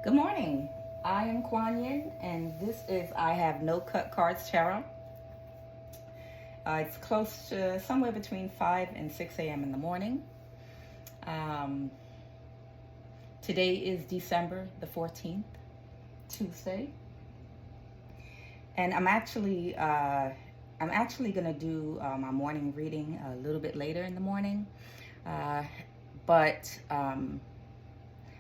Good morning. I am QUAN and this is I Have No Cut Cards Tarot. It's close to somewhere between 5 and 6 a.m. in the morning. Today is December the 14th, Tuesday, and I'm actually going to do my morning reading a little bit later in the morning, but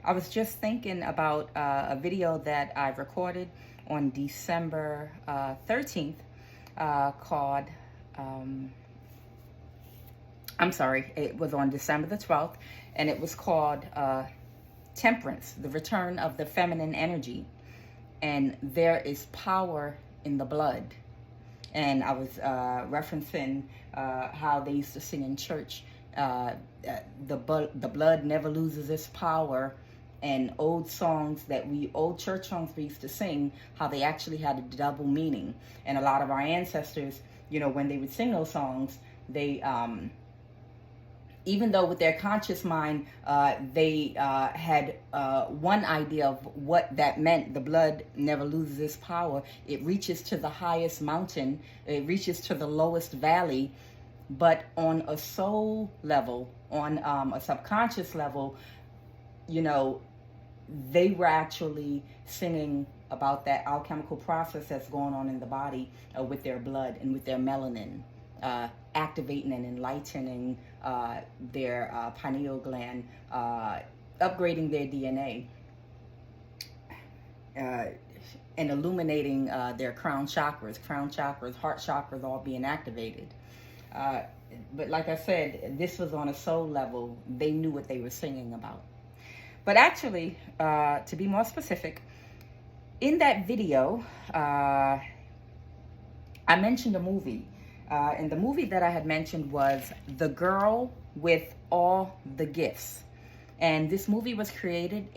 I was just thinking about a video that I recorded on December 13th called, I'm sorry, it was on December the 12th, and it was called Temperance, the Return of the Feminine Energy, and there is power in the blood. And I was referencing how they used to sing in church, the blood never loses its power, and old church songs we used to sing, how they actually had a double meaning. And a lot of our ancestors, when they would sing those songs, they, even though with their conscious mind, they had one idea of what that meant, the blood never loses its power. It reaches to the highest mountain, it reaches to the lowest valley. But on a soul level, on a subconscious level, they were actually singing about that alchemical process that's going on in the body with their blood and with their melanin, activating and enlightening their pineal gland, upgrading their DNA, and illuminating their crown chakras, heart chakras all being activated. But like I said, this was on a soul level. They knew what they were singing about. But actually, to be more specific, in that video, I mentioned a movie. And the movie that I had mentioned was The Girl with All the Gifts. And this movie was created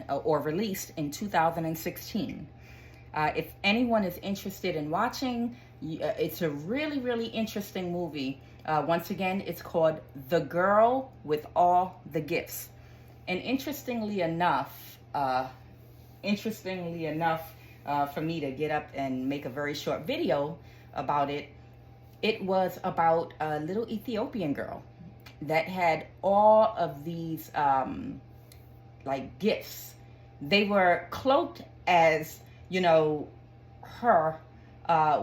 or released in 2016. If anyone is interested in watching, it's a really, really interesting movie. Once again, it's called The Girl with All the Gifts. And interestingly enough, for me to get up and make a very short video about it, it was about a little Ethiopian girl that had all of these gifts. They were cloaked as, her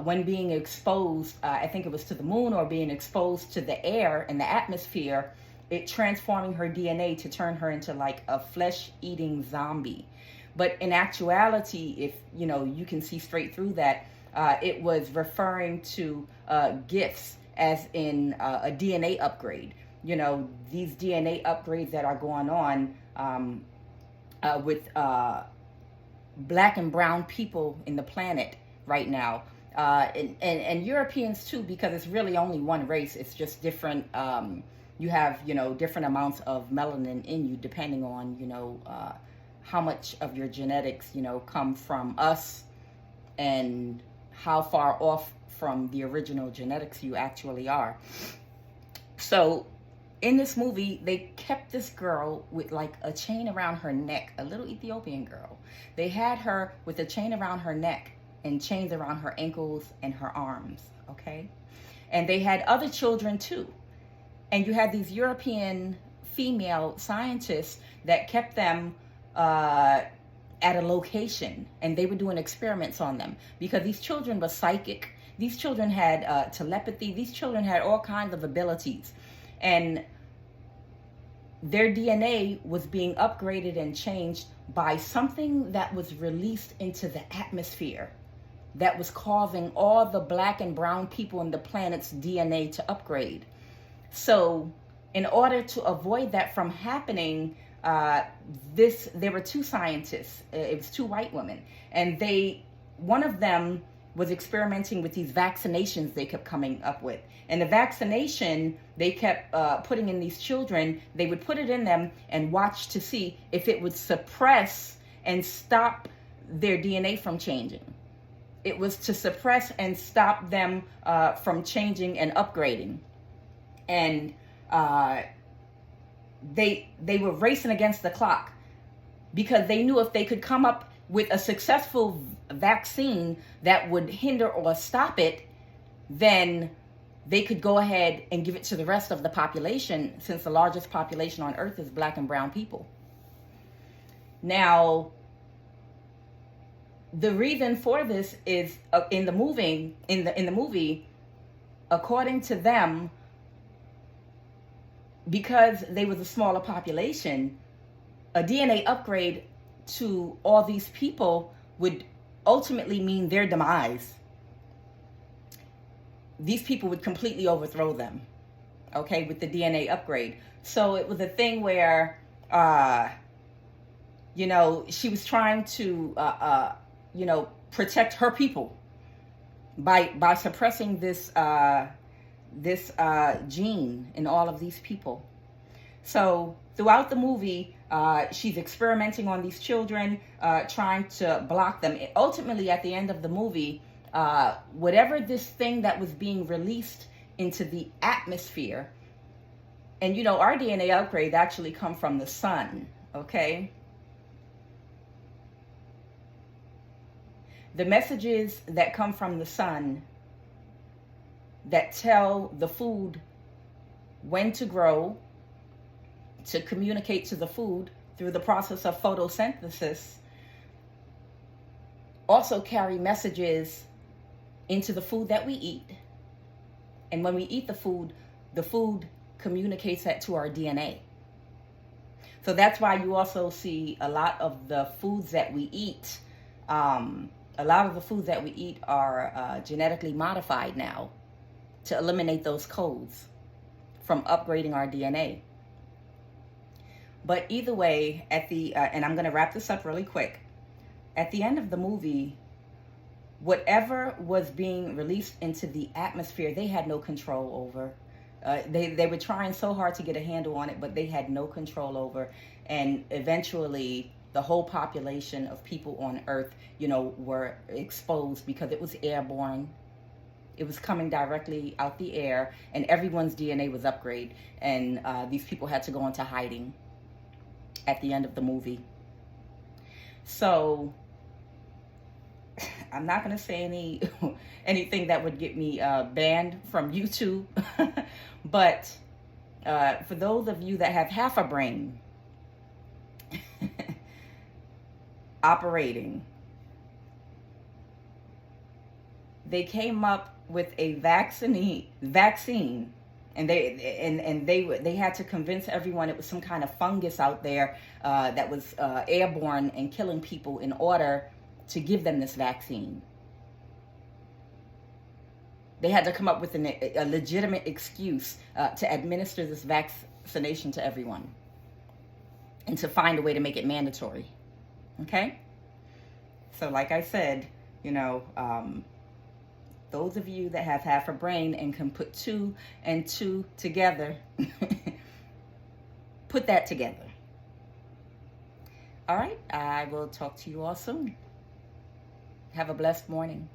when being exposed, I think it was to the moon or being exposed to the air and the atmosphere, it transforming her DNA to turn her into like a flesh-eating zombie. But in actuality, if you can see straight through that, it was referring to gifts as in a DNA upgrade. These DNA upgrades that are going on with black and brown people in the planet right now, and Europeans too, because it's really only one race. It's just different. You have, different amounts of melanin in you, depending on, how much of your genetics, come from us and how far off from the original genetics you actually are. So in this movie, they kept this girl with like a chain around her neck, a little Ethiopian girl. They had her with a chain around her neck and chains around her ankles and her arms, okay? And they had other children too. And you had these European female scientists that kept them at a location, and they were doing experiments on them because these children were psychic. These children had telepathy. These children had all kinds of abilities. And their DNA was being upgraded and changed by something that was released into the atmosphere that was causing all the black and brown people in the planet's DNA to upgrade. So in order to avoid that from happening, there were two scientists. It was two white women, and one of them was experimenting with these vaccinations they kept coming up with. And the vaccination they kept putting in these children, they would put it in them and watch to see if it would suppress and stop their DNA from changing. It was to suppress and stop them from changing and upgrading. And they were racing against the clock. because they knew if they could come up with a successful vaccine that would hinder or stop it, then they could go ahead and give it to the rest of the population, since the largest population on earth is black and brown people. Now, the reason for this is in the movie, according to them, because they was a smaller population, a DNA upgrade to all these people would ultimately mean their demise. These people would completely overthrow them, okay, with the DNA upgrade. So it was a thing where, you know, she was trying to, you know, protect her people by suppressing this gene in all of these people. So throughout the movie, she's experimenting on these children, trying to block them. Ultimately, at the end of the movie, whatever this thing that was being released into the atmosphere, and you know, our DNA upgrade actually come from the sun, okay? The messages that come from the sun that tell the food when to grow, to communicate to the food through the process of photosynthesis, also carry messages into the food that we eat. And when we eat the food communicates that to our DNA. So that's why you also see a lot of the foods that we eat, a lot of the foods that we eat are genetically modified now to eliminate those codes from upgrading our DNA. But either way, at the, and I'm going to wrap this up really quick. At the end of the movie, whatever was being released into the atmosphere, they had no control over. They were trying so hard to get a handle on it, but they had no control over. And eventually, the whole population of people on Earth, you know, were exposed because it was airborne. It was coming directly out the air, and everyone's DNA was upgraded. And these people had to go into hiding at the end of the movie. So I'm not going to say anything that would get me banned from YouTube. But for those of you that have half a brain operating, they came up with a vaccine, and they had to convince everyone it was some kind of fungus out there that was airborne and killing people in order to give them this vaccine. They had to come up with a legitimate excuse to administer this vaccination to everyone and to find a way to make it mandatory. Okay? So like I said, you know, those of you that have half a brain and can put 2 and 2 together, put that together. All right, I will talk to you all soon. Have a blessed morning.